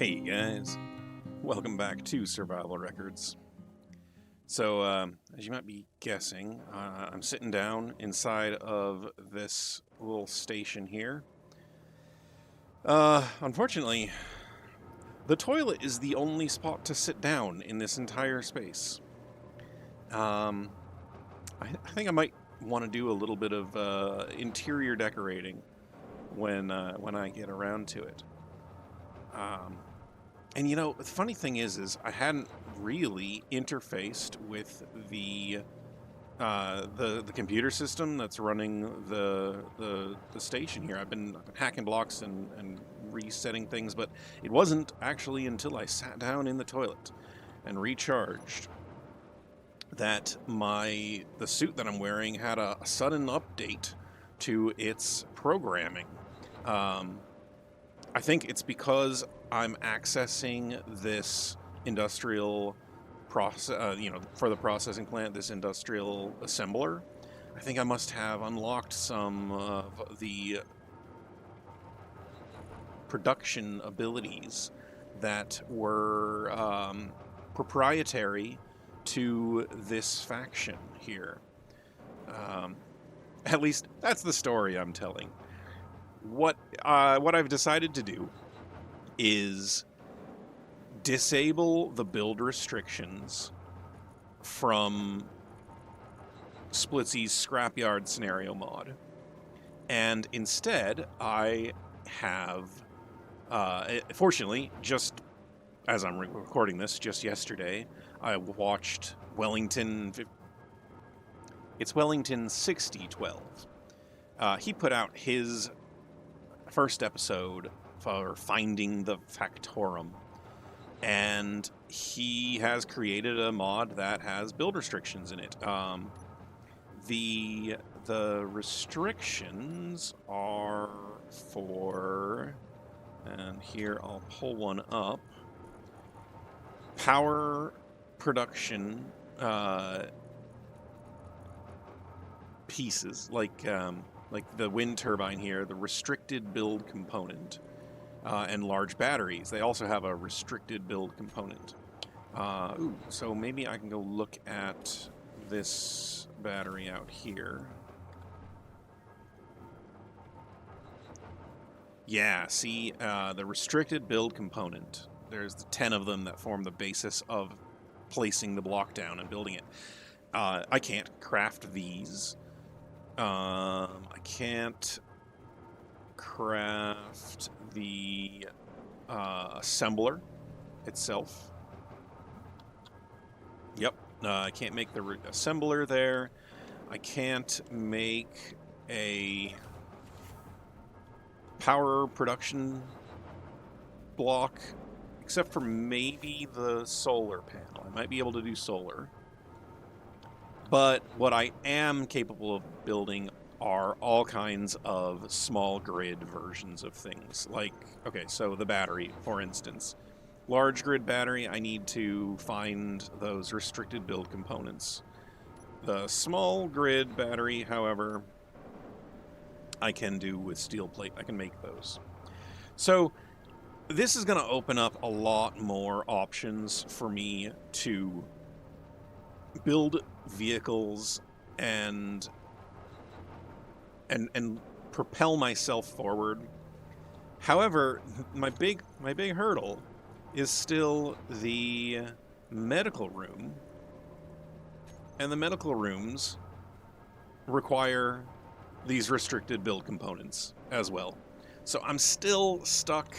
Hey guys, welcome back to Survival Records. So, as you might be guessing, I'm sitting down inside of this little station here. Unfortunately, the toilet is the only spot to sit down in this entire space. I think I might want to do a little bit of interior decorating when I get around to it. And you know, the funny thing is I hadn't really interfaced with the computer system that's running the station here. I've been hacking blocks and resetting things, but it wasn't actually until I sat down in the toilet and recharged that the suit that I'm wearing had a sudden update to its programming. I think it's because I'm accessing this industrial process, for the processing plant, this industrial assembler. I think I must have unlocked some of the production abilities that were proprietary to this faction here. At least that's the story I'm telling. What I've decided to do is disable the build restrictions from Splitsy's Scrapyard scenario mod, and instead I have, fortunately, just as I'm recording this, just yesterday, I watched Wellington 6012. He put out his first episode for finding the Foctorum, and he has created a mod that has build restrictions in it. The restrictions are for, and here I'll pull one up, power production pieces, like the wind turbine here, the restricted build component, and large batteries. They also have a restricted build component. So maybe I can go look at this battery out here. Yeah, see, the restricted build component. There's the 10 of them that form the basis of placing the block down and building it. I can't craft these. I can't craft the assembler itself. Yep, I can't make the assembler there. I can't make a power production block, except for maybe the solar panel. I might be able to do solar. But what I am capable of building are all kinds of small grid versions of things. Like, okay, so the battery, for instance. Large grid battery, I need to find those restricted build components. The small grid battery, however, I can do with steel plate. I can make those. So this is going to open up a lot more options for me to build vehicles and propel myself forward. However, my big hurdle is still the medical room, and the medical rooms require these restricted build components as well. So I'm still stuck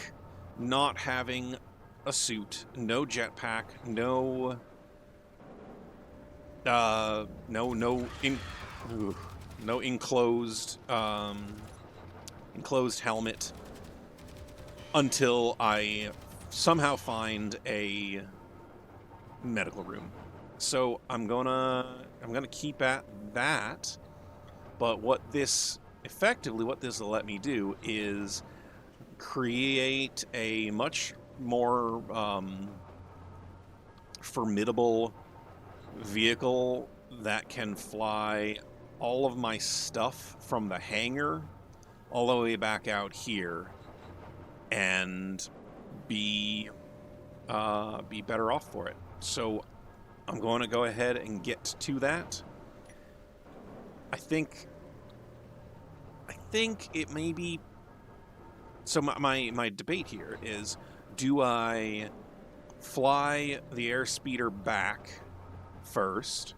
not having a suit, no jetpack, no enclosed helmet until I somehow find a medical room. So I'm gonna keep at that. But what this will let me do is create a much more formidable vehicle that can fly all of my stuff from the hangar all the way back out here and be be better off for it. So I'm going to go ahead and get to that. I think it may be... So my debate here is, do I fly the airspeeder back first,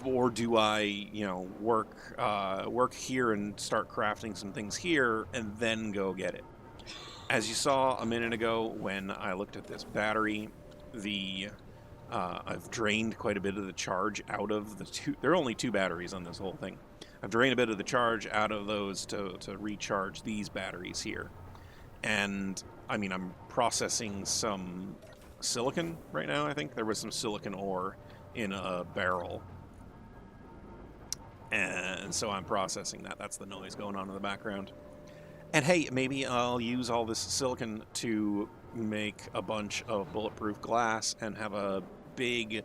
or do I, work here and start crafting some things here and then go get it? As you saw a minute ago when I looked at this battery, I've drained quite a bit of the charge out of the two. There are only 2 batteries on this whole thing. I've drained a bit of the charge out of those to recharge these batteries here. And, I mean, I'm processing some silicon right now, I think. There was some silicon ore in a barrel. And so I'm processing that. That's the noise going on in the background. And hey, maybe I'll use all this silicon to make a bunch of bulletproof glass and have a big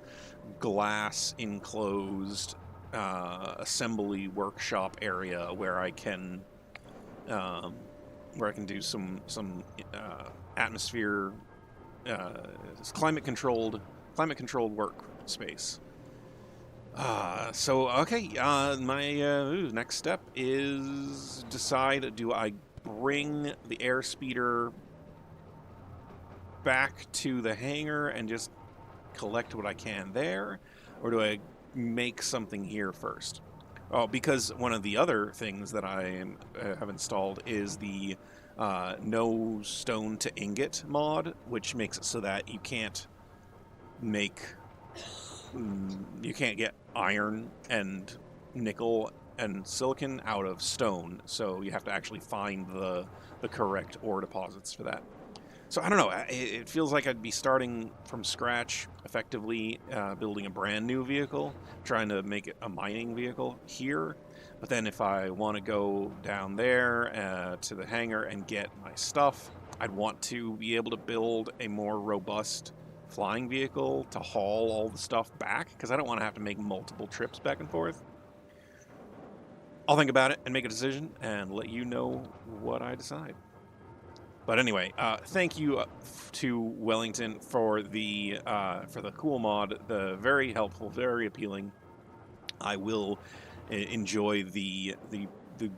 glass enclosed assembly workshop area where I can do some atmosphere climate controlled workspace. Okay, my next step is decide, do I bring the airspeeder back to the hangar and just collect what I can there, or do I make something here first? Oh, because one of the other things that I have installed is the no stone to ingot mod, which makes it so that you can't get iron and nickel and silicon out of stone, so you have to actually find the correct ore deposits for that. So I don't know, it feels like I'd be starting from scratch, effectively building a brand new vehicle, trying to make it a mining vehicle here. But then if I want to go down there to the hangar and get my stuff, I'd want to be able to build a more robust flying vehicle to haul all the stuff back, because I don't want to have to make multiple trips back and forth. I'll think about it and make a decision and let you know what I decide. But anyway, thank you to Wellington for the cool mod. The very helpful, very appealing. I will enjoy the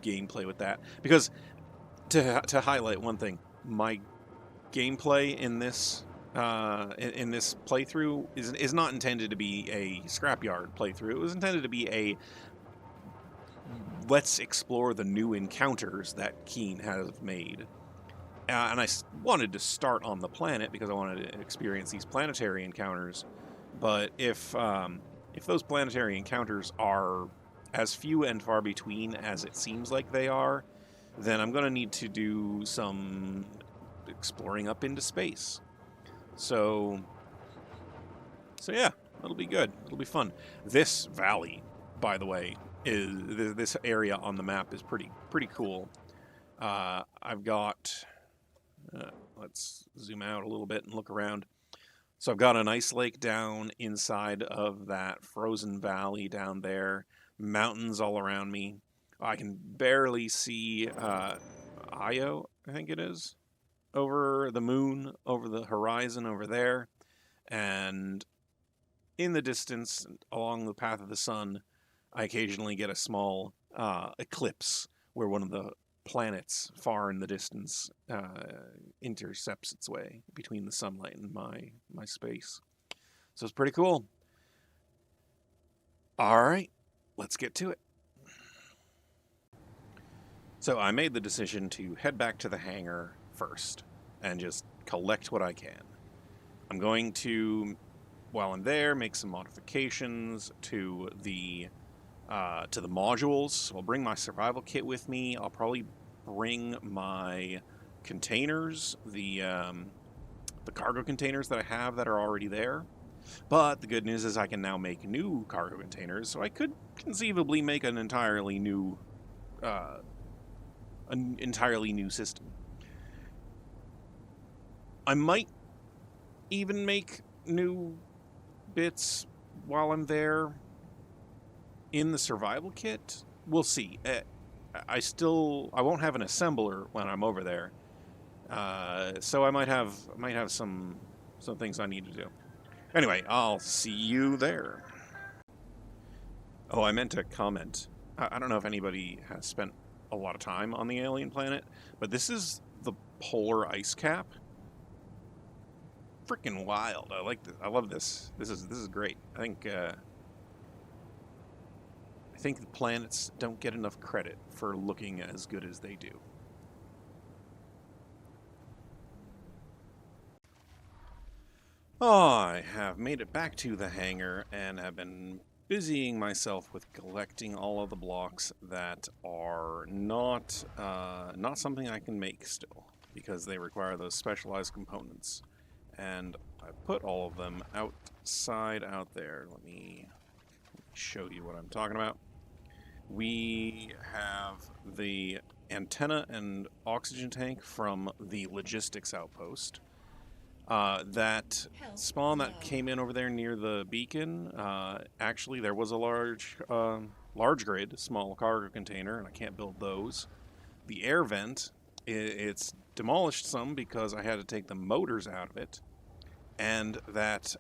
gameplay with that, because to highlight one thing, my gameplay in this playthrough is not intended to be a scrapyard playthrough. It was intended to be a let's explore the new encounters that Keen has made. And I wanted to start on the planet because I wanted to experience these planetary encounters. But if those planetary encounters are as few and far between as it seems like they are, then I'm going to need to do some exploring up into space. So yeah, it'll be good. It'll be fun. This valley, by the way, this area on the map is pretty cool. I've got... let's zoom out a little bit and look around. So I've got an ice lake down inside of that frozen valley down there. Mountains all around me. I can barely see Io, I think it is, over the moon, over the horizon over there. And in the distance, along the path of the sun, I occasionally get a small eclipse where one of the planets far in the distance intercepts its way between the sunlight and my space. So it's pretty cool. All right, let's get to it. So I made the decision to head back to the hangar first and just collect what I can. I'm going to, while I'm there, make some modifications to the modules. I'll bring my survival kit with me. I'll probably bring my containers, the cargo containers that I have that are already there. But the good news is I can now make new cargo containers, so I could conceivably make an entirely new system. I might even make new bits while I'm there in the survival kit. We'll see. I won't have an assembler when I'm over there. So I might have some things I need to do. Anyway, I'll see you there. Oh, I meant to comment. I don't know if anybody has spent a lot of time on the alien planet, but this is the polar ice cap. Freaking wild! I like this. I love this. This is great. I think the planets don't get enough credit for looking as good as they do. Oh, I have made it back to the hangar and have been busying myself with collecting all of the blocks that are not something I can make still, because they require those specialized components. And I put all of them outside out there. Let me show you what I'm talking about. We have the antenna and oxygen tank from the logistics outpost. That spawn that came in over there near the beacon, actually there was a large grid, small cargo container, and I can't build those. The air vent, it's demolished some because I had to take the motors out of it, and that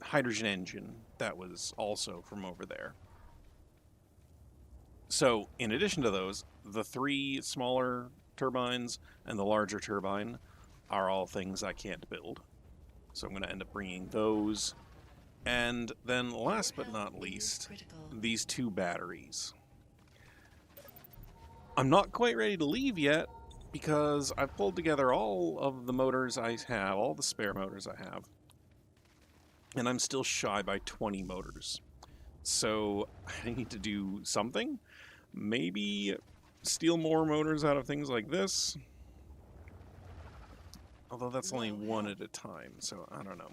hydrogen engine that was also from over there. So in addition to those, the 3 smaller turbines and the larger turbine are all things I can't build. So I'm going to end up bringing those. And then last but not least, these 2 batteries. I'm not quite ready to leave yet because I've pulled together all of the motors I have, all the spare motors I have. And I'm still shy by 20 motors. So I need to do something. Maybe steal more motors out of things like this. Although that's only 1 at a time, so I don't know.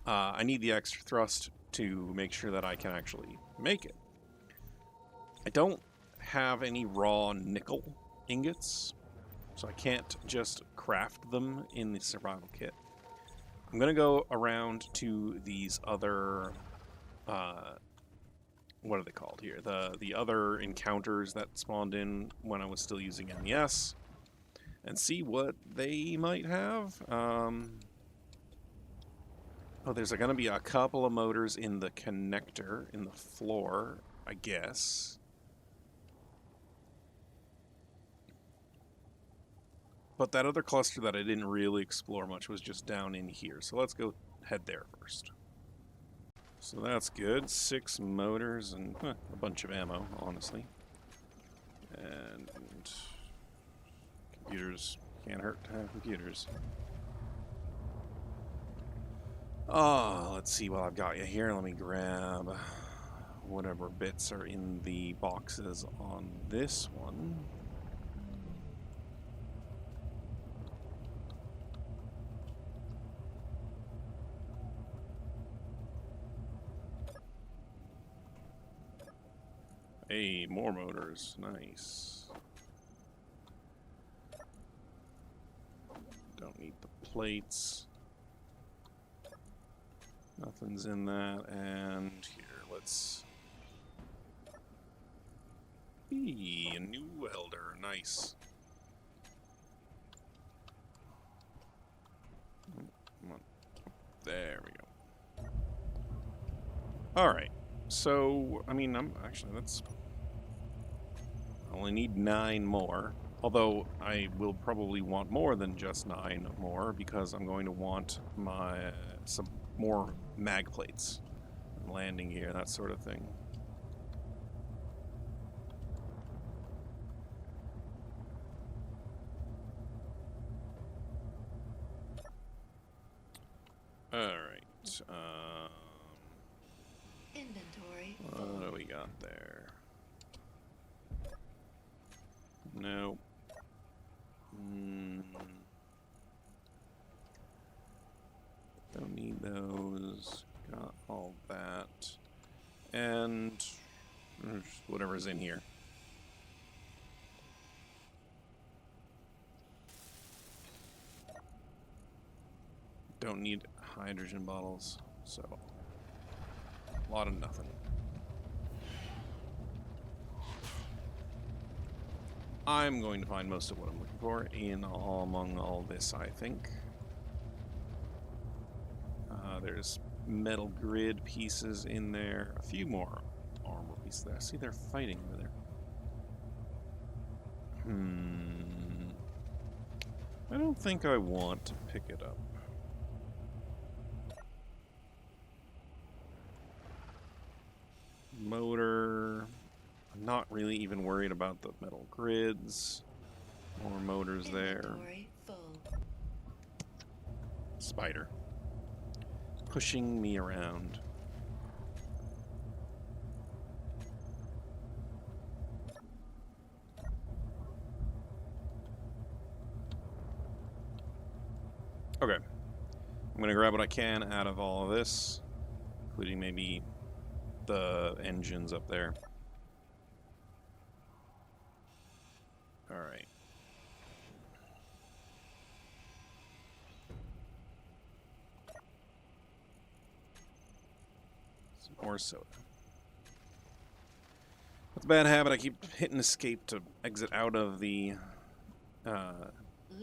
I need the extra thrust to make sure that I can actually make it. I don't have any raw nickel ingots, so I can't just craft them in the survival kit. I'm going to go around to these other... what are they called here? The other encounters that spawned in when I was still using MES, and see what they might have. Oh, there's going to be a couple of motors in the connector, in the floor, I guess. But that other cluster that I didn't really explore much was just down in here. So let's go head there first. So that's good. 6 motors and a bunch of ammo, honestly. And computers. Can't hurt to have computers. Oh, let's see what I've got you here. Let me grab whatever bits are in the boxes on this one. Hey, more motors. Nice. Don't need the plates. Nothing's in that. And here, let's... Eee, a new welder. Nice. Come on. There we go. Alright. So, I mean, that's... I only need 9 more. Although, I will probably want more than just 9 more, because I'm going to want some more mag plates. Landing gear, that sort of thing. Alright. Inventory. What do we got there? No. Don't need those. Got all that. And whatever's in here. Don't need hydrogen bottles, so a lot of nothing. I'm going to find most of what I'm looking for among all this, I think. There's metal grid pieces in there. A few more armor pieces there. See, they're fighting over there. I don't think I want to pick it up. Motor. I'm not really even worried about the metal grids. More motors there. Spider. Pushing me around. Okay. I'm going to grab what I can out of all of this, including maybe the engines up there. Alright. Some more soda. That's a bad habit. I keep hitting escape to exit out of the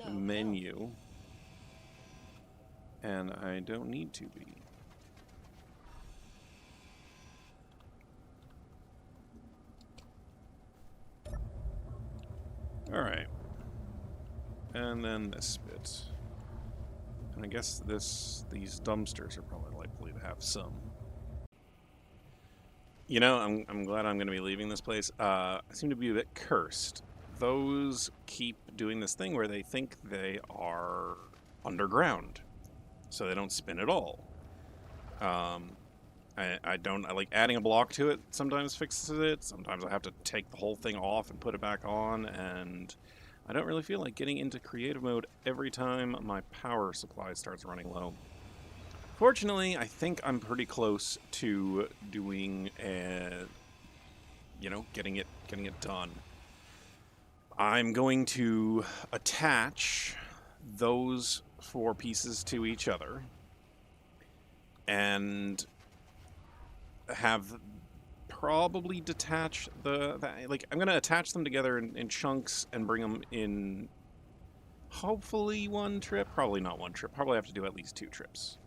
menu. And I don't need to be. Alright. And then this bit. And I guess these dumpsters are probably likely to have some. You know, I'm glad I'm going to be leaving this place. I seem to be a bit cursed. Those keep doing this thing where they think they are underground, so they don't spin at all. I like adding a block to it sometimes fixes it. Sometimes I have to take the whole thing off and put it back on, and I don't really feel like getting into creative mode every time my power supply starts running low. Fortunately, I think I'm pretty close to doing getting it done. I'm going to attach those 4 pieces to each other and have probably detach I'm going to attach them together in chunks and bring them in hopefully 1 trip. Probably not 1 trip. Probably have to do at least 2 trips.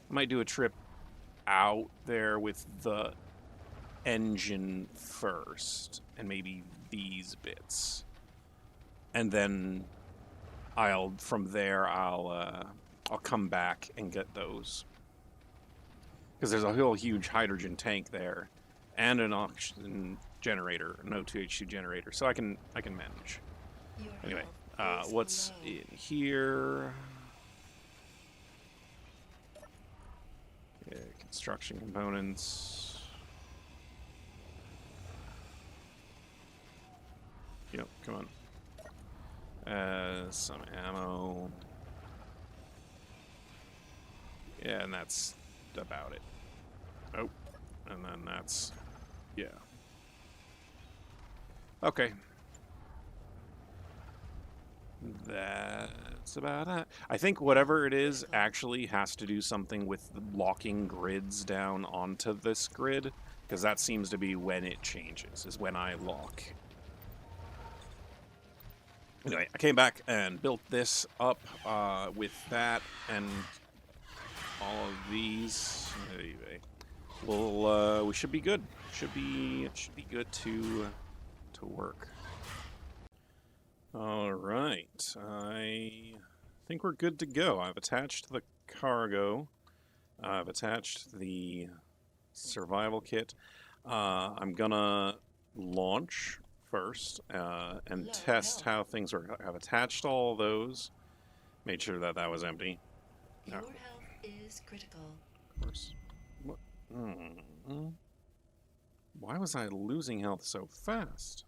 I might do a trip out there with the engine first, and maybe these bits, and then from there I'll come back and get those, because there's a whole huge hydrogen tank there, and an oxygen generator, an O2H2 generator, so I can manage. Anyway, what's in here? Yeah, construction components. Yep, come on. Some ammo. Yeah, and that's about it. Oh, and then that's... yeah. Okay. That's about it. I think whatever it is actually has to do something with locking grids down onto this grid, because that seems to be when it changes, is when I lock. Anyway, I came back and built this up with that and all of these. Anyway, we should be good. It should be good to work. All right, I think we're good to go. I've attached the cargo. I've attached the survival kit. I'm gonna launch first and test how things work. I've attached all those. Made sure that was empty. Your health is critical. Of course. What? Why was I losing health so fast?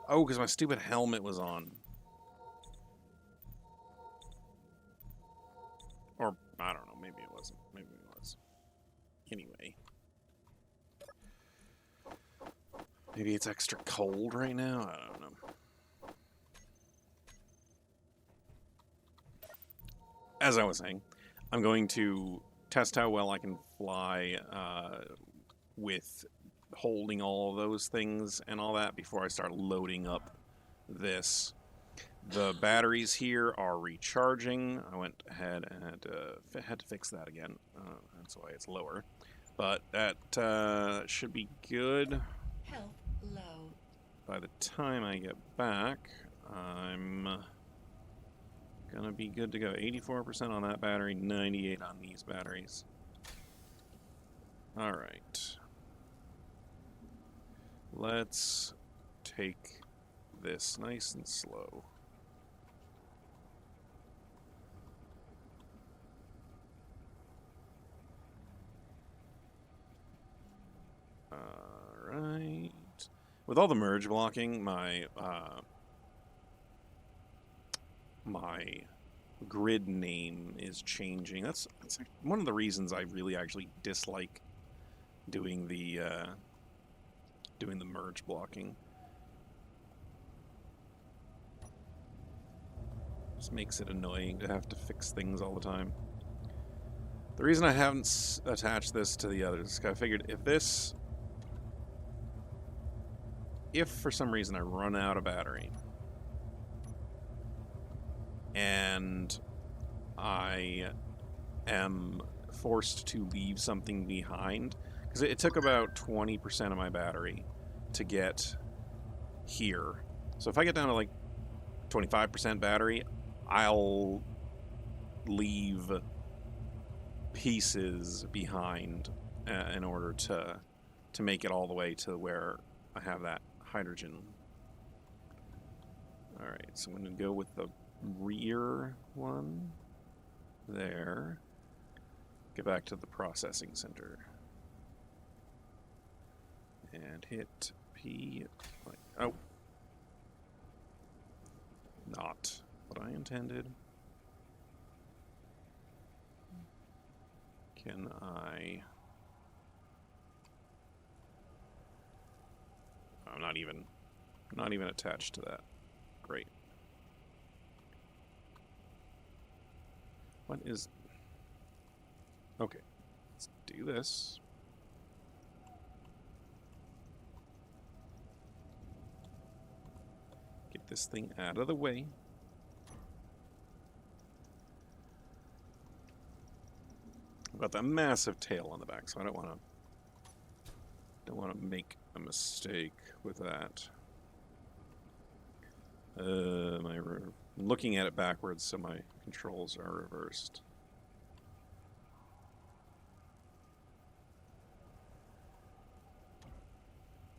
Oh, because my stupid helmet was on. Or, I don't know, maybe it wasn't. Maybe it was. Anyway. Maybe it's extra cold right now? I don't know. As I was saying, I'm going to test how well I can fly with holding all of those things and all that before I start loading up this. The batteries here are recharging. I went ahead and had to fix that again. That's why it's lower. But that should be good. Health low. By the time I get back, I'm gonna be good to go. 84% on that battery, 98 on these batteries. All right. Let's take this nice and slow. Alright. With all the merge blocking, my grid name is changing. That's one of the reasons I really actually dislike doing the merge blocking. Just makes it annoying to have to fix things all the time. The reason I haven't attached this to the others is I figured if for some reason I run out of battery and I am forced to leave something behind, because it took about 20% of my battery to get here. So if I get down to like 25% battery, I'll leave pieces behind in order to make it all the way to where I have that hydrogen. Alright, so I'm going to go with the rear one there. Get back to the processing center. And hit P. Oh. Not what I intended. Can I... I'm not even attached to that. Great. What is... Okay. Let's do this. Get this thing out of the way. I've got that massive tail on the back, so I don't want to make a mistake with that. I'm looking at it backwards, so my controls are reversed.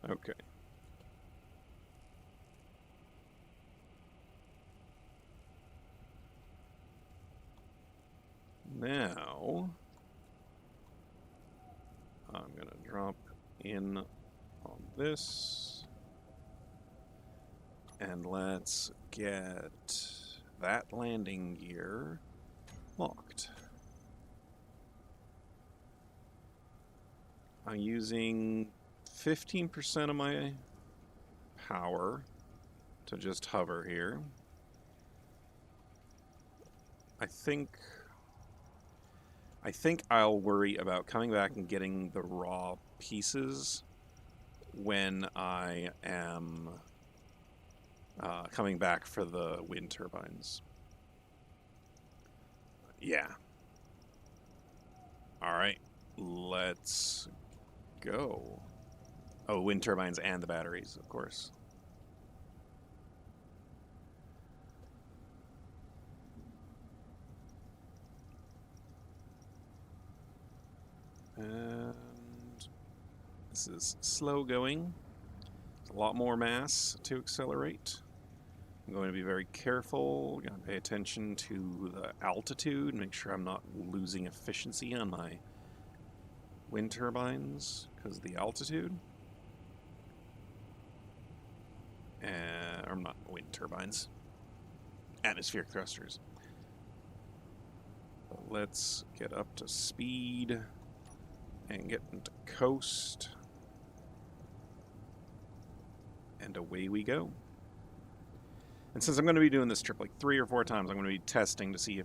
Okay. Now, I'm going to drop in on this, and let's get that landing gear locked. I'm using 15% of my power to just hover here. I think I'll worry about coming back and getting the raw pieces when I am coming back for the wind turbines. Yeah. Alright, let's go. Oh, wind turbines and the batteries, of course. And this is slow going. There's a lot more mass to accelerate. I'm going to be very careful. Going to pay attention to the altitude, make sure I'm not losing efficiency on my wind turbines because of the altitude. Or not wind turbines, atmospheric thrusters. But let's get up to speed and get into coast. And away we go. And since I'm going to be doing this trip like 3 or 4 times, I'm going to be testing to see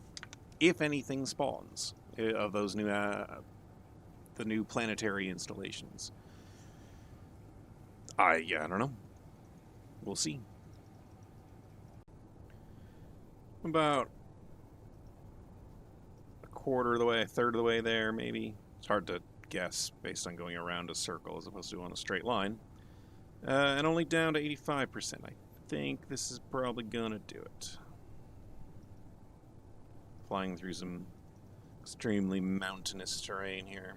if anything spawns of those new the new planetary installations. Yeah, I don't know. We'll see. About a quarter of the way, a third of the way there, maybe. It's hard to guess based on going around a circle as opposed to on a straight line. And only down to 85%. I think this is probably gonna do it. Flying through some extremely mountainous terrain here.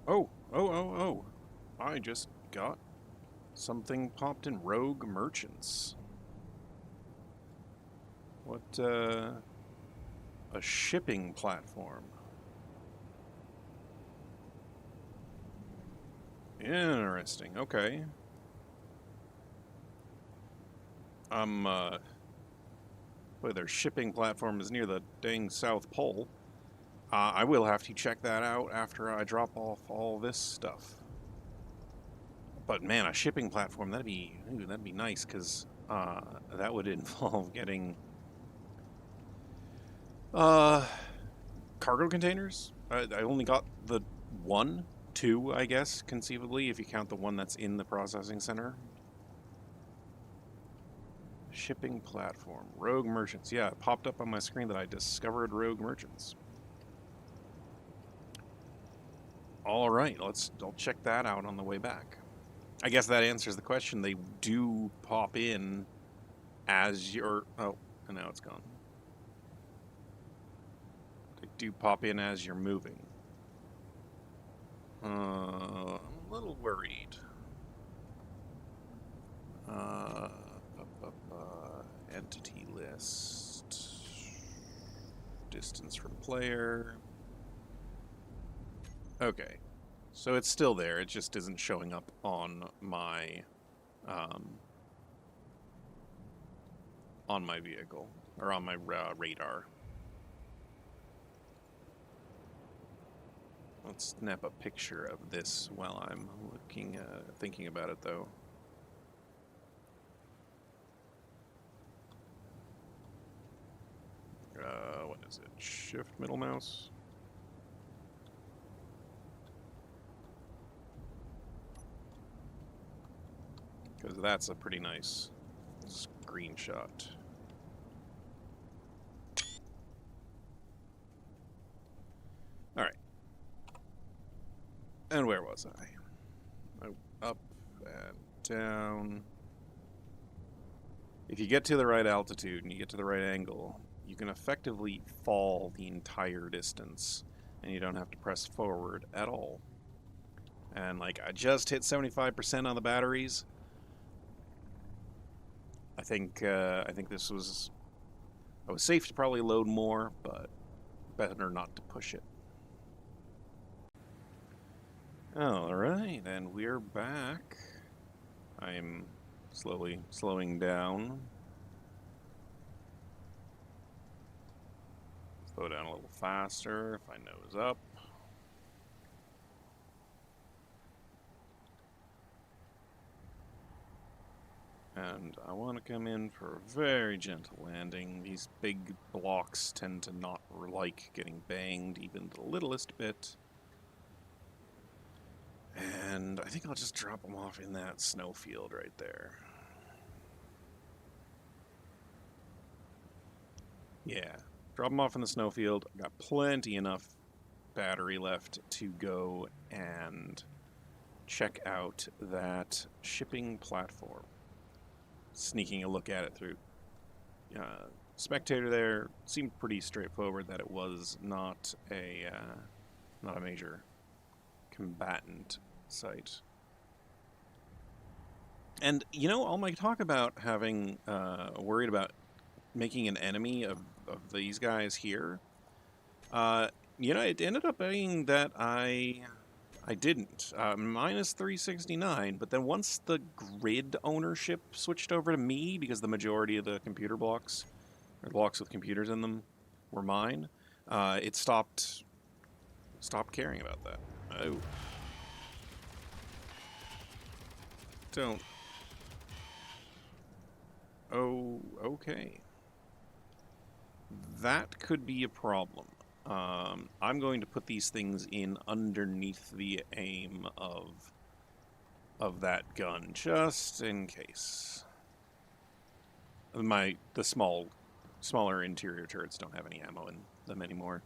Oh. I just got something popped in Rogue Merchants. What, a shipping platform. Interesting, okay. Boy, their shipping platform is near the dang South Pole. I will have to check that out after I drop off all this stuff. But man, a shipping platform, that'd be nice, because that would involve getting cargo containers. I only got the two, I guess, conceivably, if you count the one that's in the processing center. Shipping platform, Rogue Merchants. Yeah, it popped up on my screen that I discovered Rogue Merchants. All right, I'll check that out on the way back. I guess that answers the question. They do pop in as you're... Oh, and now it's gone. They do pop in as you're moving. I'm a little worried. Entity list. Distance from player. Okay. So it's still there, it just isn't showing up on my vehicle, or on my radar. Let's snap a picture of this while I'm thinking about it, though. What is it? Shift middle mouse? Because that's a pretty nice screenshot. Alright. And where was I? Up and down. If you get to the right altitude and you get to the right angle, you can effectively fall the entire distance, and you don't have to press forward at all. And like, I just hit 75% on the batteries. I think this was... I was safe to probably load more, but better not to push it. Alright, and we're back. I'm slowly slowing down. Slow down a little faster if I nose up. And I want to come in for a very gentle landing. These big blocks tend to not like getting banged even the littlest bit. And I think I'll just drop them off in that snowfield right there. Yeah, drop them off in the snowfield. I've got plenty enough battery left to go and check out that shipping platform. Sneaking a look at it through spectator there, seemed pretty straightforward that it was not a major combatant site. And you know, all my talk about having worried about making an enemy of these guys here, you know, it ended up being that I didn't. Minus 369, but then once the grid ownership switched over to me, because the majority of the computer blocks, or blocks with computers in them, were mine, it stopped caring about that. Oh. Don't. Oh, okay. That could be a problem. I'm going to put these things in underneath the aim of that gun, just in case. The smaller interior turrets don't have any ammo in them anymore.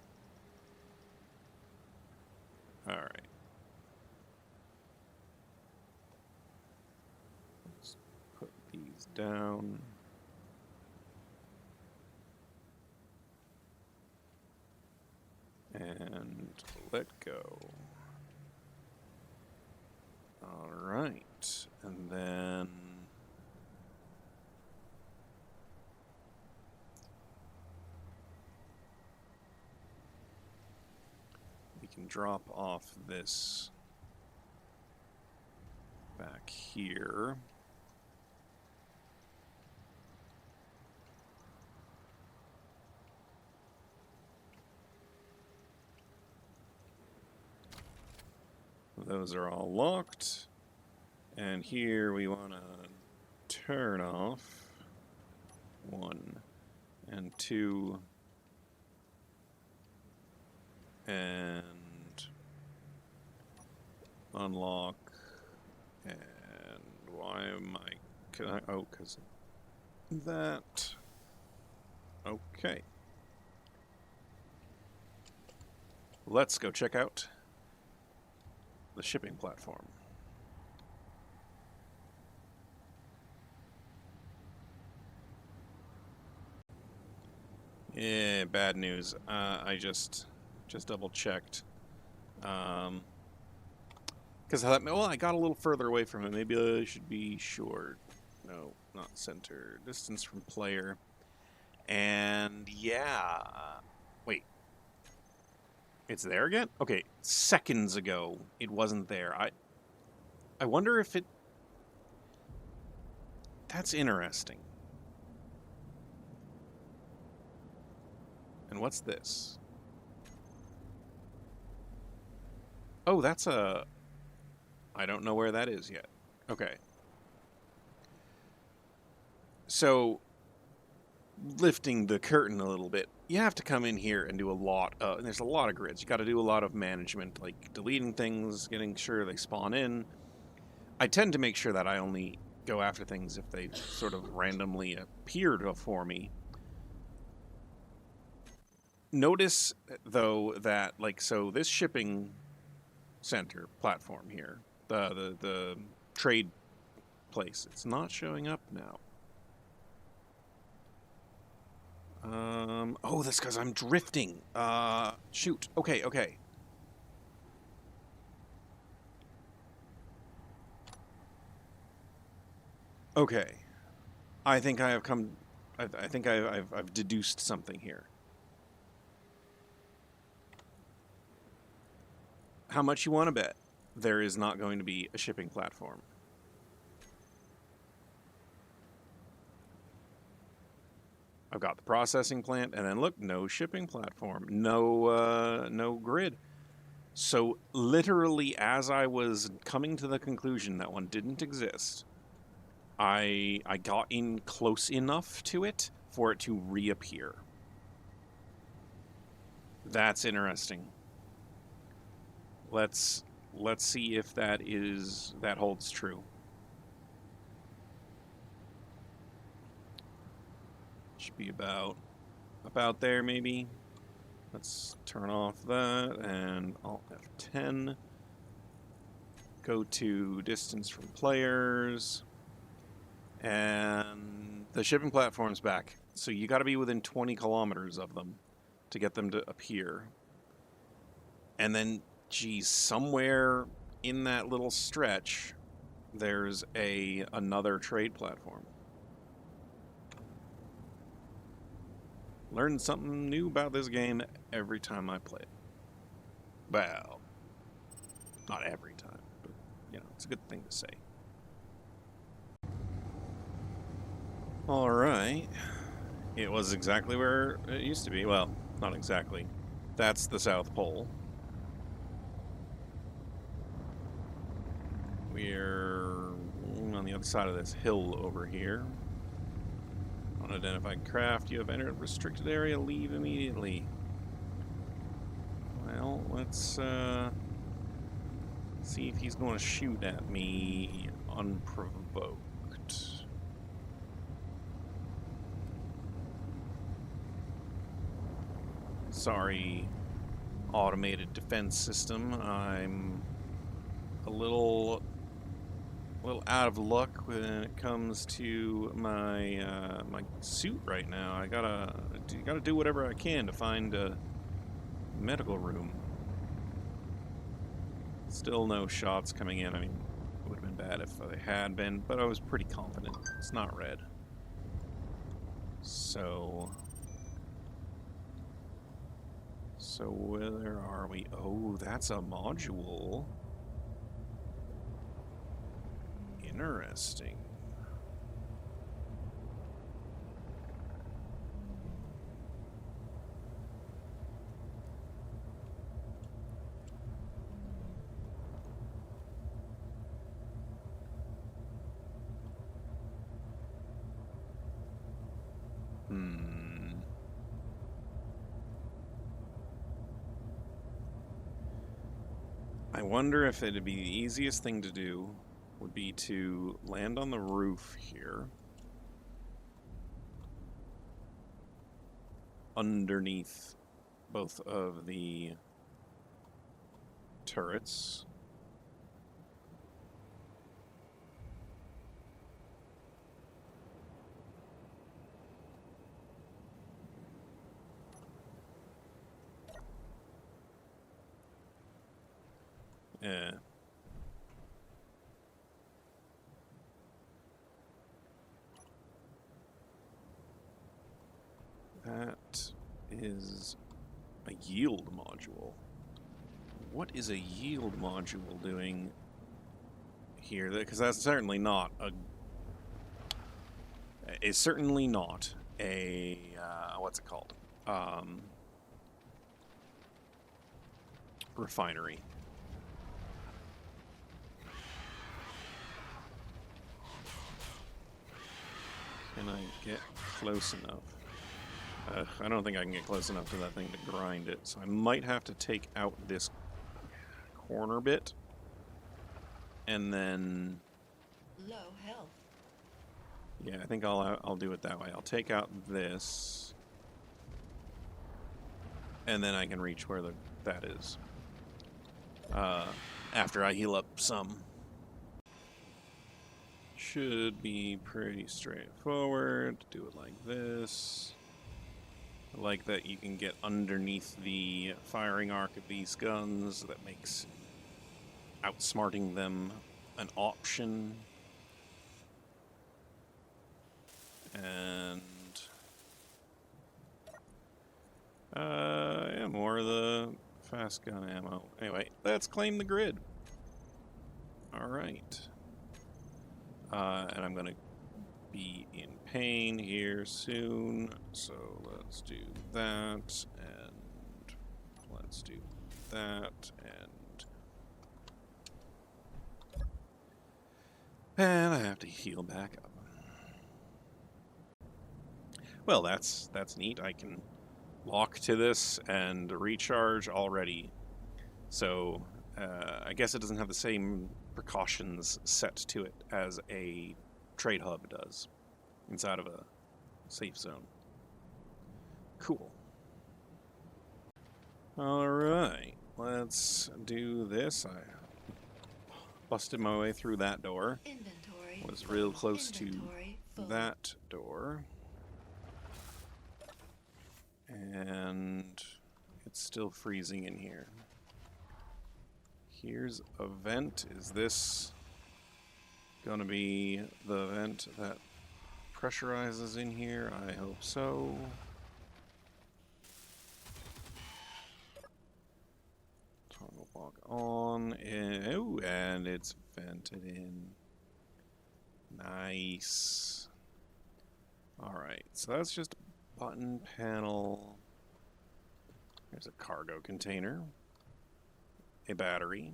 All right. Let's put these down. And let go. All right. And then we can drop off this back here. Those are all locked. And here we want to turn off 1 and 2 and unlock. And why am I... oh, because that. Okay. Let's go check out the shipping platform. Yeah, bad news. I just double checked. Because I thought, well, I got a little further away from it. Maybe I should be short. No, not center. Distance from player. And yeah. Wait. It's there again? Okay, seconds ago it wasn't there. I wonder if it... That's interesting. And what's this? Oh, that's a... I don't know where that is yet. Okay. So, lifting the curtain a little bit, you have to come in here and do a lot of... There's a lot of grids. You got to do a lot of management, like deleting things, getting sure they spawn in. I tend to make sure that I only go after things if they sort of randomly appear for me. Notice, though, that, like, so this shipping center platform here, the trade place, it's not showing up now. Oh, that's because I'm drifting. Shoot. Okay. Okay. I think I have come... I think I've deduced something here. How much you want to bet there is not going to be a shipping platform? I've got the processing plant, and then look, no shipping platform, no grid. So literally, as I was coming to the conclusion that one didn't exist, I got in close enough to it for it to reappear. That's interesting. Let's see if that holds true. Should be about there maybe. Let's turn off that and Alt F10. Go to distance from players. And the shipping platform's back. So you got to be within 20 kilometers of them to get them to appear. And then, geez, somewhere in that little stretch, there's another trade platform. Learn something new about this game every time I play it. Well, not every time, but, you know, it's a good thing to say. All right. It was exactly where it used to be. Well, not exactly. That's the South Pole. We're on the other side of this hill over here. Unidentified craft. You have entered a restricted area. Leave immediately. Well, let's see if he's going to shoot at me unprovoked. Sorry, automated defense system. I'm a little out of luck when it comes to my my suit right now. I gotta do whatever I can to find a medical room. Still no shots coming in. I mean, it would have been bad if they had been, but I was pretty confident. It's not red. So where are we? Oh, that's a module. Interesting. I wonder if it'd be the easiest thing to do would be to land on the roof here, underneath both of the turrets. Yeah. That is a yield module. What is a yield module doing here? Because that's certainly not a... It's certainly not a... what's it called? Refinery. Can I get close enough? I don't think I can get close enough to that thing to grind it, so I might have to take out this corner bit, and then... Low health. Yeah, I think I'll do it that way. I'll take out this, and then I can reach where that is. After I heal up some. Should be pretty straightforward. Do it like this. I like that you can get underneath the firing arc of these guns. That makes outsmarting them an option. And yeah, more of the fast gun ammo. Anyway, let's claim the grid. All right. And I'm gonna be in pain here soon, so let's do that, and let's do that, and I have to heal back up. Well, that's neat. I can lock to this and recharge already. So I guess it doesn't have the same precautions set to it as a trade hub does inside of a safe zone. Cool. Alright, let's do this. I busted my way through that door. Inventory. Was real close to full. that door. And it's still freezing in here. Here's a vent. Is this gonna be the vent that pressurizes in here? I hope so. Toggle lock on. Oh, and it's vented in. Nice. Alright, so that's just a button panel. There's a cargo container. A battery,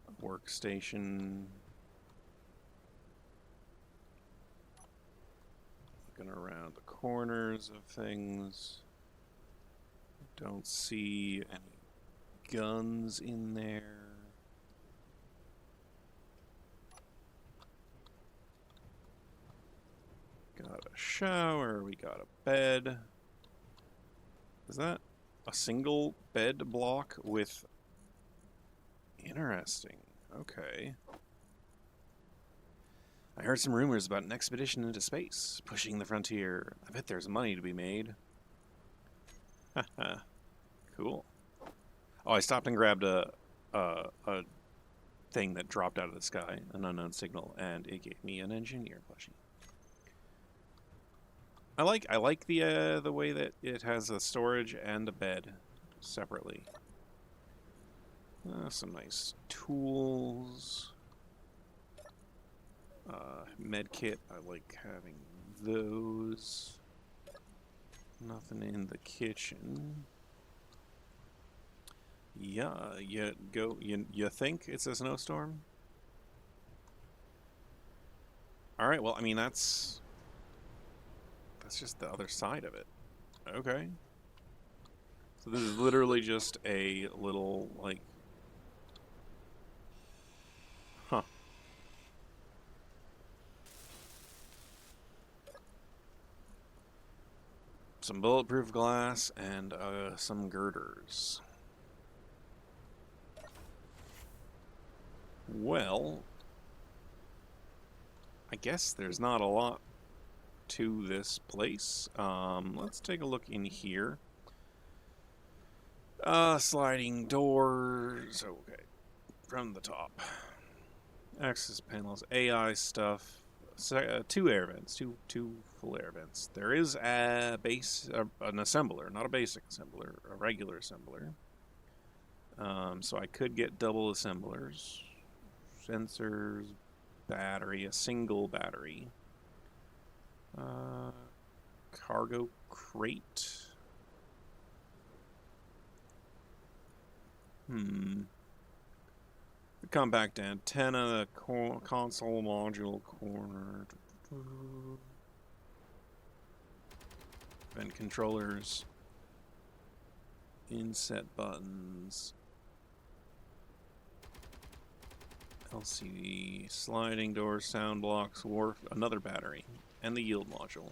a workstation, looking around the corners of things, Don't see any guns in there. Got a shower, we got a bed. Is that a single bed block with... Interesting. Okay. I heard some rumors about an expedition into space, pushing the frontier. I bet there's money to be made. Haha. Cool. Oh, I stopped and grabbed a thing that dropped out of the sky, an unknown signal, and it gave me an engineer plushie. I like the way that it has a storage and a bed separately. Some nice tools. Med kit. I like having those. Nothing in the kitchen. Yeah, you think it's a snowstorm? All right. Well, I mean that's just the other side of it. Okay. So this is literally just a little, like... Huh. Some bulletproof glass and some girders. Well, I guess there's not a lot to this place. Let's take a look in here. Sliding doors. Okay, from the top. Access panels, AI stuff. Two air vents, two full air vents. There is a base, an assembler, not a basic assembler, a regular assembler. So I could get double assemblers, sensors, battery, a single battery. Cargo crate. The compact antenna, the console module corner. Vent controllers. Inset buttons. LCD, sliding door, sound blocks, wharf, another battery, and the yield module.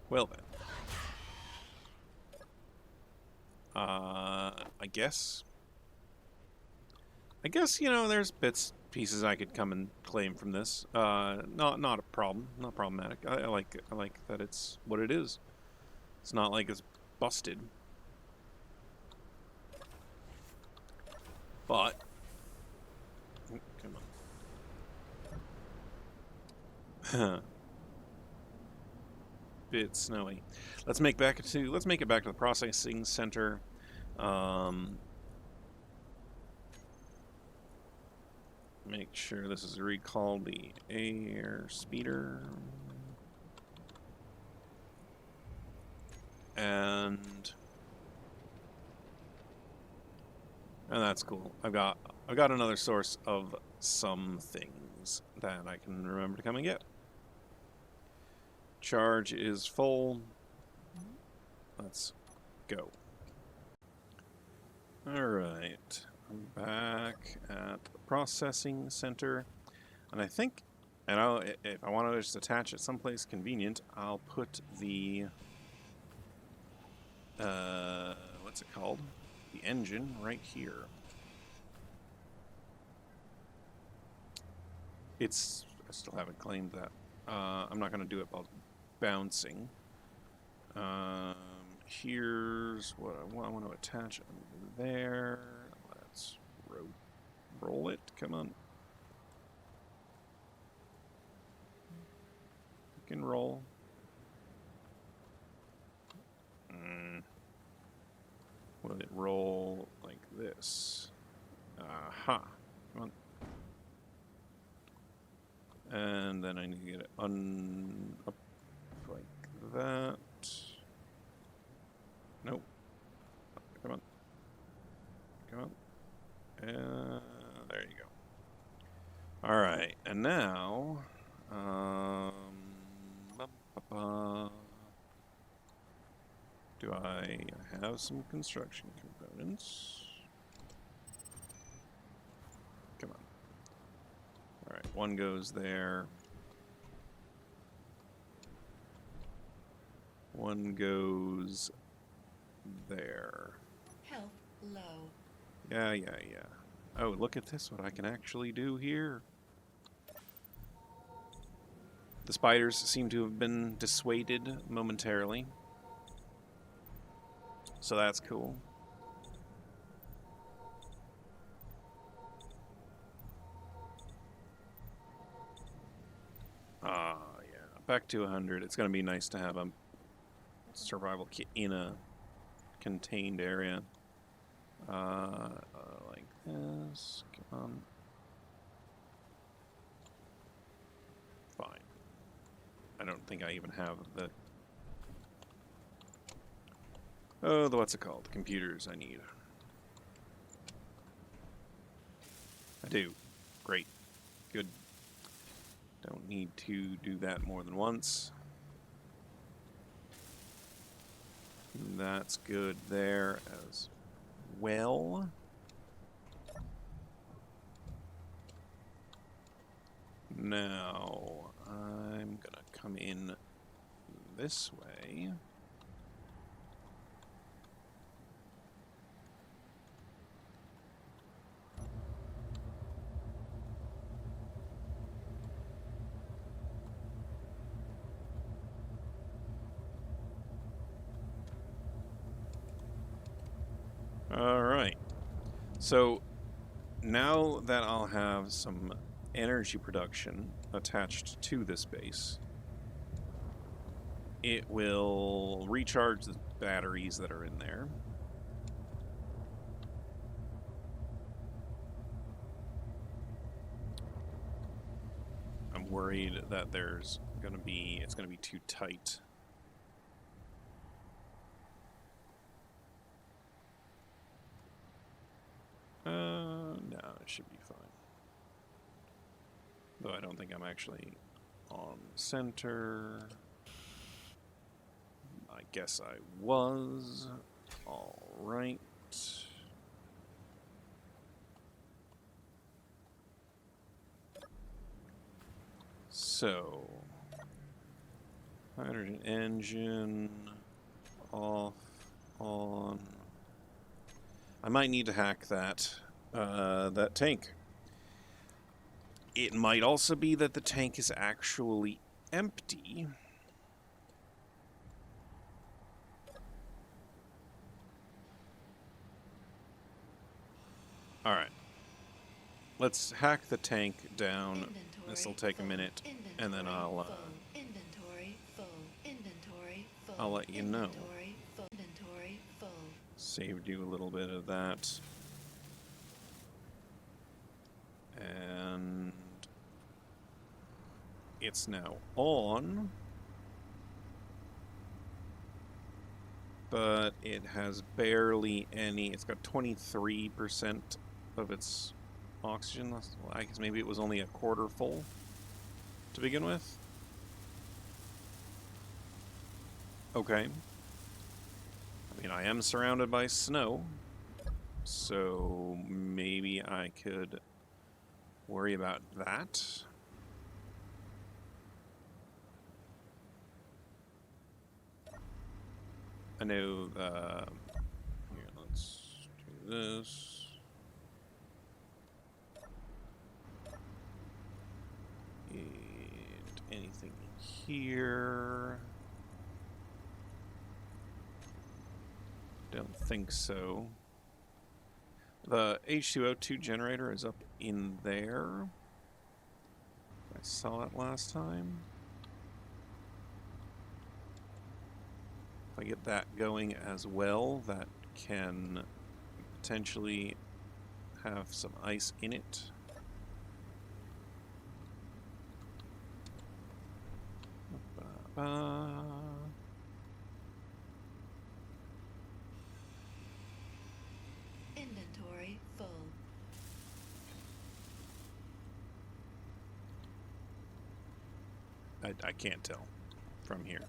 Well then. I guess, you know, there's pieces I could come and claim from this. Not a problem, not problematic. I like that it's what it is. It's not like it's busted. But come on. Bit snowy. Let's make it back to the processing center. Make sure this is recalled the air speeder. And that's cool. I've got another source of some things that I can remember to come and get. Charge is full. Let's go. Alright. I'm back at the processing center. And I think, if I want to just attach it someplace convenient, I'll put the... what's it called? The engine right here. I still haven't claimed that. I'm not going to do it while bouncing. Here's what I want to attach under there. Let's roll it. Come on. You can roll. Will it roll like this? Aha. Come on. And then I need to get it up like that. Nope. Come on. Come on. There you go. Alright, and now have some construction components. Come on. Alright, one goes there. One goes there. Health low. Yeah. Oh, look at this, what I can actually do here. The spiders seem to have been dissuaded momentarily. So that's cool. Ah, yeah. Back to 100. It's going to be nice to have a survival kit in a contained area. Like this. Come on. Fine. I don't think I even have the... Oh, what's it called? The computers I need. I do. Great. Good. Don't need to do that more than once. That's good there as well. Now, I'm gonna come in this way. Alright, so now that I'll have some energy production attached to this base, it will recharge the batteries that are in there. I'm worried that it's gonna be too tight. No, it should be fine. Though I don't think I'm actually on center. I guess I was. All right. So, hydrogen engine off, on. I might need to hack that tank. It might also be that the tank is actually empty. All right. Let's hack the tank down. This will take a minute, and then I'll let you know. Saved you a little bit of that. And it's now on. But it has barely any. It's got 23% of its oxygen. Well, I guess maybe it was only a quarter full to begin with. Okay. I mean, I am surrounded by snow, so maybe I could worry about that. I know, here, let's do this. And anything here? Don't think so. The H2O2 generator is up in there. I saw it last time. If I get that going as well, that can potentially have some ice in it. Inventory full. I can't tell from here.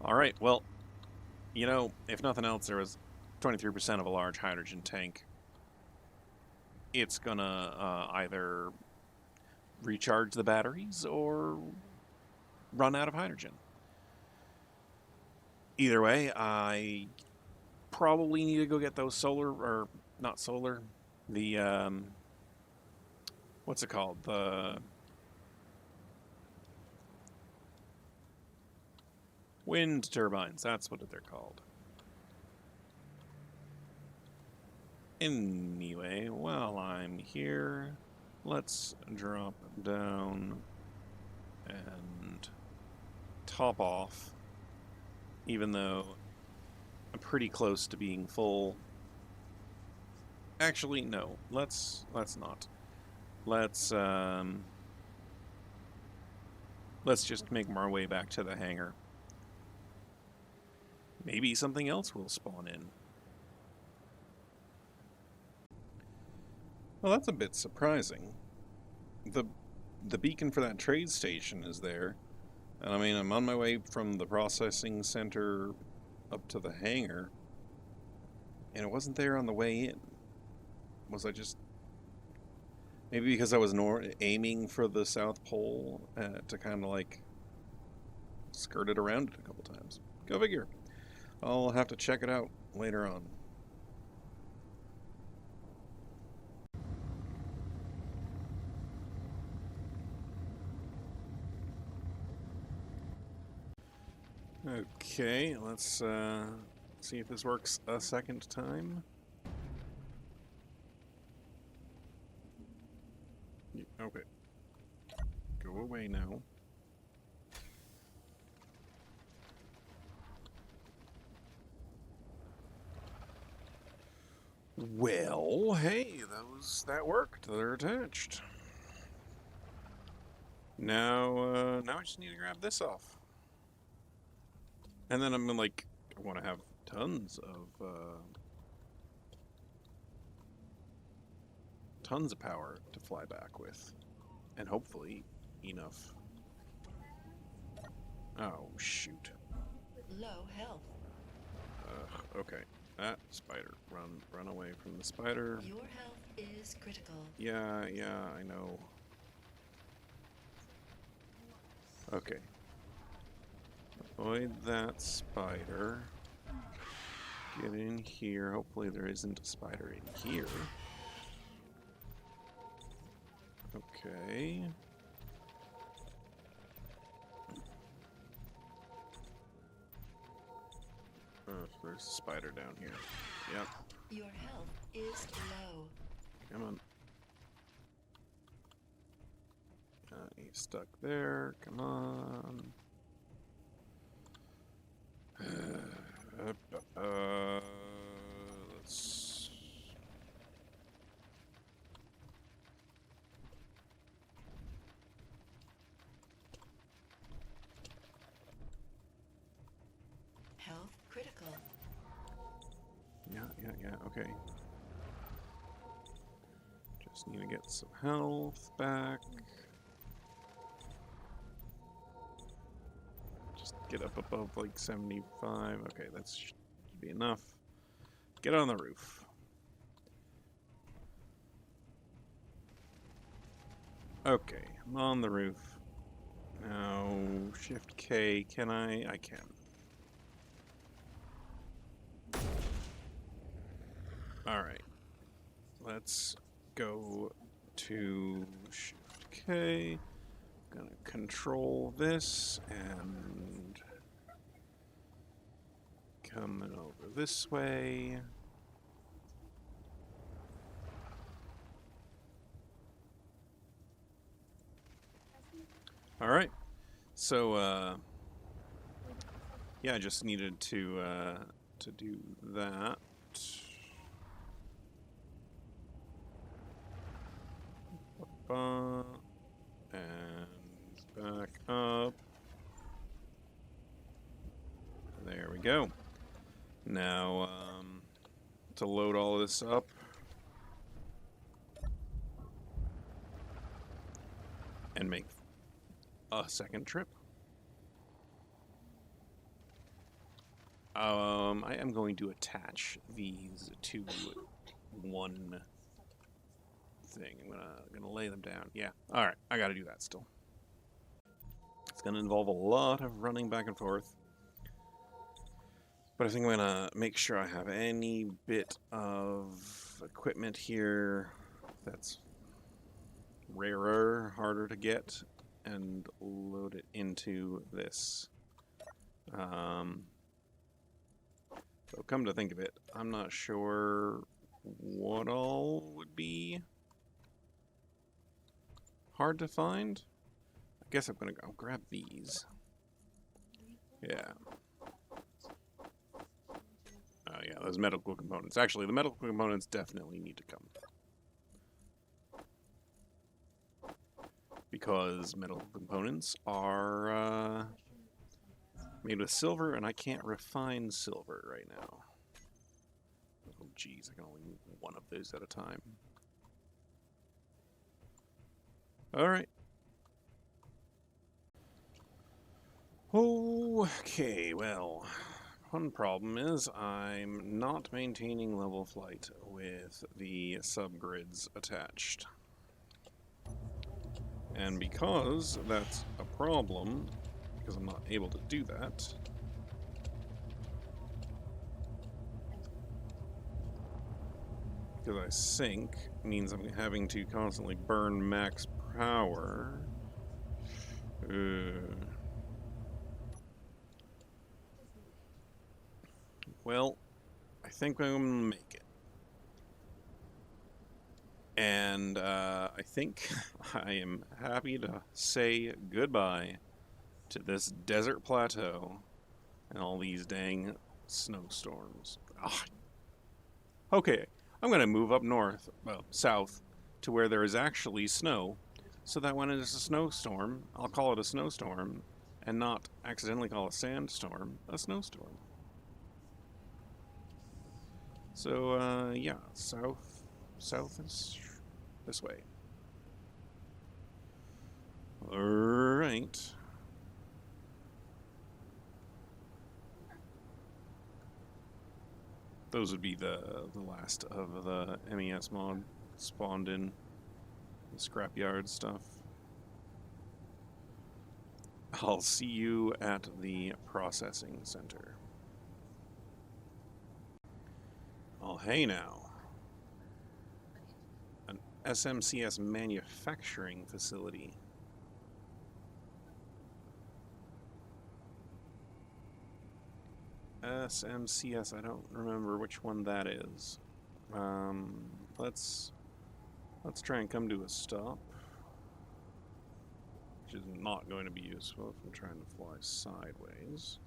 All right, well, You know, if nothing else, there was 23% of a large hydrogen tank. It's gonna either recharge the batteries or run out of hydrogen. Either way, I probably need to go get those solar, or not solar, the, what's it called? The wind turbines, that's what they're called. Anyway, while I'm here, let's drop down and top off, even though I'm pretty close to being full. Actually, no, let's not. Let's just make our way back to the hangar. Maybe something else will spawn in. Well, that's a bit surprising. The beacon for that trade station is there. And I mean, I'm on my way from the processing center up to the hangar, and it wasn't there on the way in. Was I just... Maybe because I was aiming for the South Pole to kind of like skirt it around it a couple times. Go figure. I'll have to check it out later on. Okay, let's see if this works a second time. Okay. Go away now. Well, hey, that worked. They're attached. Now I just need to grab this off. And then I'm like, I want to have tons of power to fly back with, and hopefully enough. Oh shoot! Low health. Okay, that spider. Run away from the spider. Your health is critical. Yeah, I know. Okay. Avoid that spider. Get in here. Hopefully there isn't a spider in here. Okay. Oh, there's a spider down here. Yep. Your health is low. Come on. He's stuck there. Come on. Let's... Health critical. Yeah, okay. Just need to get some health back. Just get up above like 75. Okay, that should be enough. Get on the roof. Okay, I'm on the roof. Now, Shift K, can I? I can. Alright. Let's go to Shift K. I'm gonna control this and coming over this way. All right. So yeah, I just needed to do that. And back up. There we go. Now, to load all this up, and make a second trip. I am going to attach these to one thing. I'm gonna lay them down. Yeah. All right. I got to do that still. It's gonna involve a lot of running back and forth. But I think I'm gonna make sure I have any bit of equipment here that's rarer, harder to get, and load it into this. So come to think of it, I'm not sure what all would be hard to find. I guess I'm gonna go grab these. Yeah. Oh yeah, those medical components. Actually, the medical components definitely need to come. Because medical components are made with silver, and I can't refine silver right now. Oh geez, I can only move one of those at a time. Alright. Okay, well, one problem is I'm not maintaining level flight with the subgrids attached. And because that's a problem, because I'm not able to do that, because I sink, means I'm having to constantly burn max power. Well, I think I'm gonna make it. And I think I am happy to say goodbye to this desert plateau and all these dang snowstorms. Ugh. Okay, I'm going to move up north, well, south, to where there is actually snow, so that when it is a snowstorm, I'll call it a snowstorm, and not accidentally call a sandstorm a snowstorm. So, yeah, south is this way. Alright. Those would be the last of the MES mod spawned in the scrapyard stuff. I'll see you at the processing center. Oh, hey now. An SMCS manufacturing facility. SMCS, I don't remember which one that is. Let's try and come to a stop. Which is not going to be useful if I'm trying to fly sideways.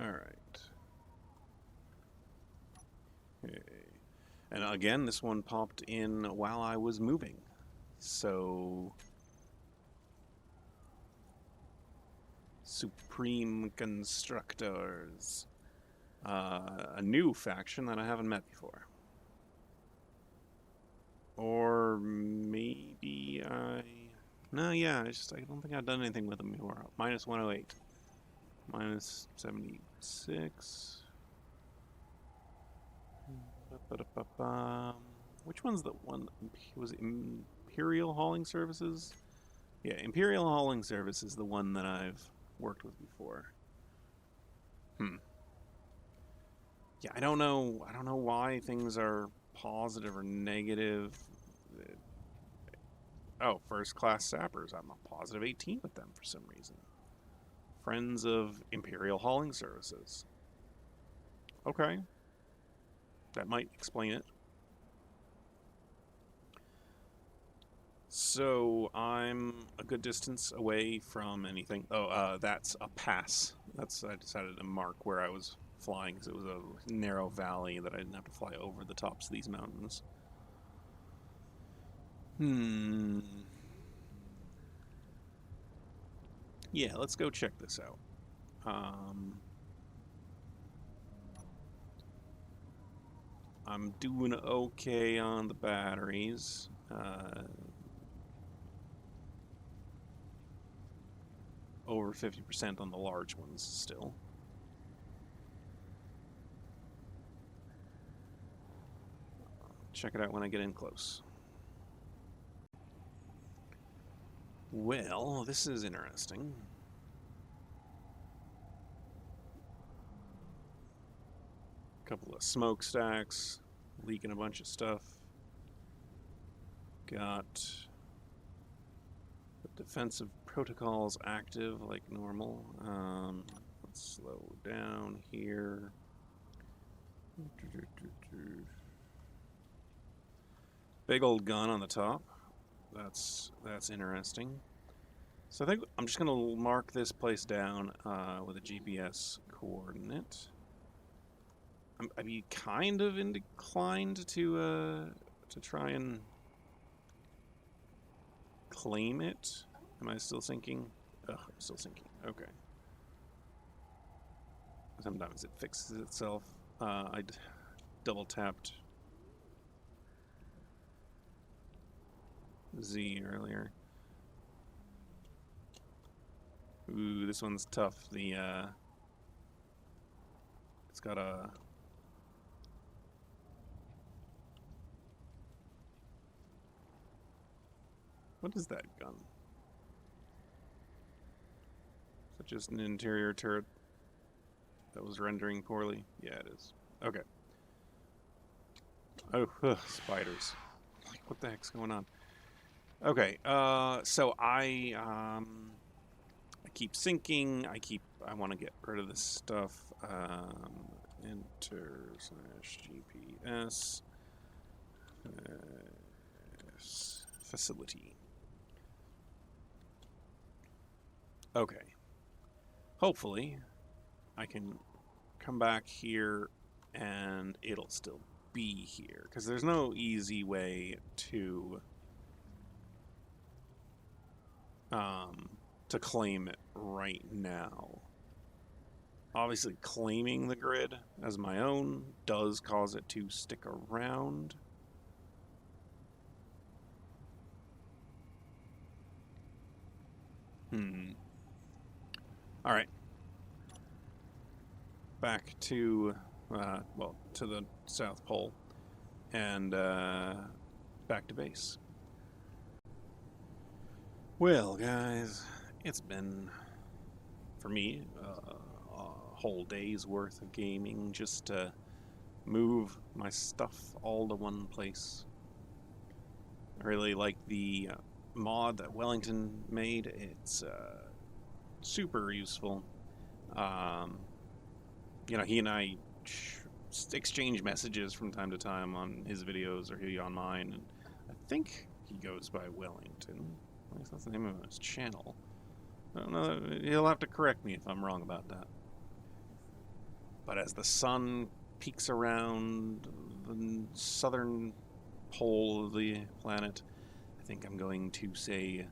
Alright. Okay. And again, this one popped in while I was moving. So... Supreme Constructors. A new faction that I haven't met before. Or maybe I... No, yeah, I don't think I've done anything with them before. Minus 108. Minus 76. Which one's the one? Was it Imperial Hauling Services? Yeah, Imperial Hauling Service is the one that I've worked with before. Yeah, I don't know why things are positive or negative. Oh, first class sappers. I'm a positive 18 with them for some reason. Friends of Imperial Hauling Services. Okay. That might explain it. So, I'm a good distance away from anything. Oh, that's a pass. I decided to mark where I was flying because it was a narrow valley that I didn't have to fly over the tops of these mountains. Yeah, let's go check this out. I'm doing okay on the batteries. over 50% on the large ones still. Check it out when I get in close. Well, this is interesting. Couple of smokestacks, leaking a bunch of stuff. Got the defensive protocols active like normal. Let's slow down here. Big old gun on the top. That's interesting. So I think I'm just gonna mark this place down with a GPS coordinate. I'd be kind of inclined to try and claim it. Am I still sinking? Ugh, I'm still sinking. Okay. Sometimes it fixes itself. I double tapped Z earlier. Ooh, this one's tough. It's got a... What is that gun? Is it just an interior turret that was rendering poorly? Yeah, it is. Okay. Oh, ugh, spiders. Like, what the heck's going on? Okay, so I keep sinking. I want to get rid of this stuff. Enter / GPS facility. Okay. Hopefully, I can come back here and it'll still be here, because there's no easy way to claim it right now. Obviously, claiming the grid as my own does cause it to stick around. All right. Back to, well, to the South Pole, and back to base. Well, guys, it's been, for me, a whole day's worth of gaming just to move my stuff all to one place. I really like the mod that Wellington made. It's super useful. You know, he and I exchange messages from time to time on his videos or he on mine, and I think he goes by Wellington. At least that's the name of his channel. I don't know. He'll have to correct me if I'm wrong about that. But as the sun peaks around the southern pole of the planet, I think I'm going to say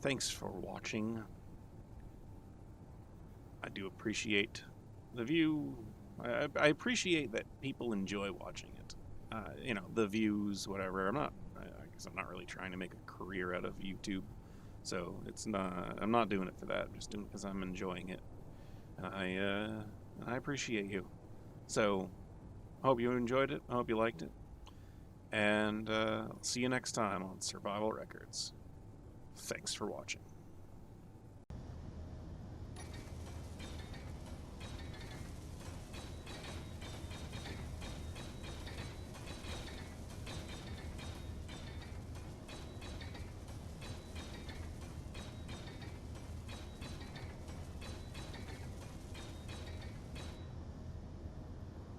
thanks for watching. I do appreciate the view. I appreciate that people enjoy watching it. You know, the views, whatever. I guess I'm not really trying to make a career out of YouTube. So it's not, I'm not doing it for that. I'm just doing it because I'm enjoying it. And I appreciate you. So I hope you enjoyed it. I hope you liked it. And I'll see you next time on Survival Records. Thanks for watching.